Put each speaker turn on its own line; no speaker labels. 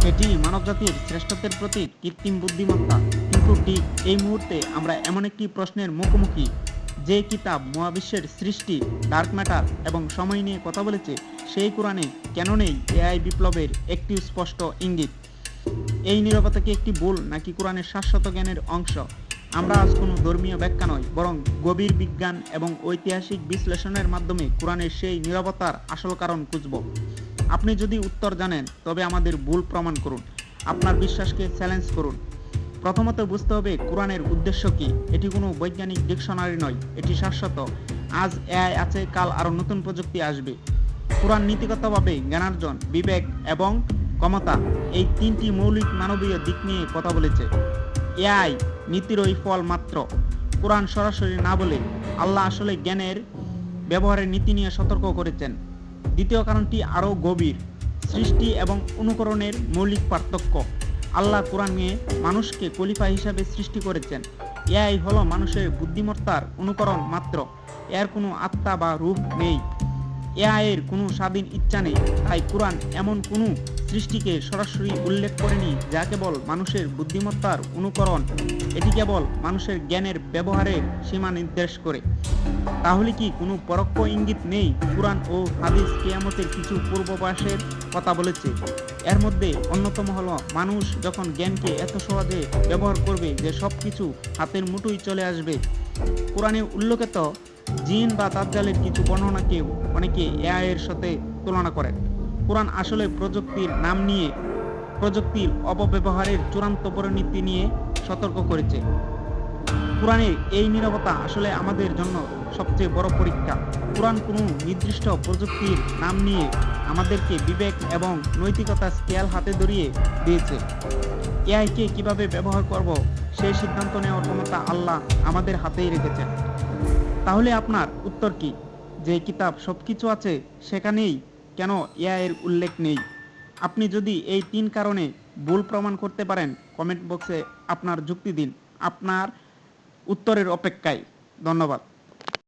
এটি মানবজাতির শ্রেষ্ঠত্বের প্রতীক, কৃত্রিম বুদ্ধিমত্তা। কিন্তু ঠিক এই মুহূর্তে আমরা এমন একটি প্রশ্নের মুখোমুখি, যে কিতাব মহাবিশ্বের সৃষ্টি, ডার্ক ম্যাটার এবং সময় নিয়ে কথা বলেছে, সেই কোরআনে কেন নেই এআই বিপ্লবের একটি স্পষ্ট ইঙ্গিত? এই নীরবতা কি একটি ভুল, নাকি কোরআনের শাশ্বত জ্ঞানের অংশ? আমরা আজ কোনো ধর্মীয় ব্যাখ্যা নয়, বরং গভীর বিজ্ঞান এবং ঐতিহাসিক বিশ্লেষণের মাধ্যমে কোরআনের সেই নীরবতার আসল কারণ খুঁজব। আপনি যদি উত্তর জানেন, তবে আমাদের ভুল প্রমাণ করুন, আপনার বিশ্বাসকে চ্যালেঞ্জ করুন। প্রথমত বুঝতে হবে কোরআনের উদ্দেশ্য কি। এটি কোনো বৈজ্ঞানিক ডিকশনারি নয়, এটি শাশ্বত। আজ এআই আছে, কাল আরও নতুন প্রযুক্তি আসবে। কোরআন নীতিগতভাবে জ্ঞানার্জন, বিবেক এবং ক্ষমতা, এই তিনটি মৌলিক মানবীয় দিক নিয়ে কথা বলেছে। এআই নীতিরই ফল মাত্র। কোরআন সরাসরি না বলে আল্লাহ আসলে জ্ঞানের ব্যবহারের নীতি নিয়ে সতর্ক করেছেন। দ্বিতীয় কারণটি আরও গভীর, সৃষ্টি এবং অনুকরণের মৌলিক পার্থক্য। আল্লাহ কোরআনে মানুষকে খলিফা হিসাবে সৃষ্টি করেছেন। এআই হলো মানুষের বুদ্ধিমত্তার অনুকরণ মাত্র। এর কোনো আত্মা বা রূহ নেই। এআই এর কোনো স্বাধীন ইচ্ছা নেই। তাই কোরআন এমন কোনো সৃষ্টিকে সরাসরি উল্লেখ করেনি যা কেবল মানুষের বুদ্ধিমত্তার অনুকরণ। এটি কেবল মানুষের জ্ঞানের ব্যবহারের সীমা নির্দেশ করে। তাহলে কি কোনো পরোক্ষ ইঙ্গিত নেই? কোরআন ও হাদিস কিয়ামতের কিছু পূর্বাভাসের কথা বলেছে। এর মধ্যে অন্যতম হলো, মানুষ যখন জ্ঞানকে এত সহজে ব্যবহার করবে যে সব কিছু হাতের মুঠোয় চলে আসবে। কোরআনে উল্লেখিত জিন বা দাজ্জালের কিছু বর্ণনাকেও অনেকে এআই এর সাথে তুলনা করেন। কোরআন আসলে প্রযুক্তির নাম নিয়ে প্রযুক্তির অপব্যবহারের চূড়ান্ত পরিণতি নিয়ে সতর্ক করেছে। কোরআনের এই নীরবতা আসলে আমাদের জন্য সবচেয়ে বড় পরীক্ষা। কোরআন কোনো নির্দিষ্ট প্রযুক্তির নাম নিয়ে আমাদেরকে বিবেক এবং নৈতিকতার স্কেল হাতে ধরিয়ে দিয়েছে। এআইকে কিভাবে ব্যবহার করব, সেই সিদ্ধান্ত নেওয়ার ক্ষমতা আল্লাহ আমাদের হাতেই রেখেছেন। তাহলে আপনার উত্তর কি? যে কিতাব সবকিছু আছে, সেখানেই কেন এআই এর উল্লেখ নেই? আপনি যদি এই তিন কারণে ভুল প্রমাণ করতে পারেন, কমেন্ট বক্সে আপনার যুক্তি দিন। আপনার উত্তরের অপেক্ষায়। ধন্যবাদ।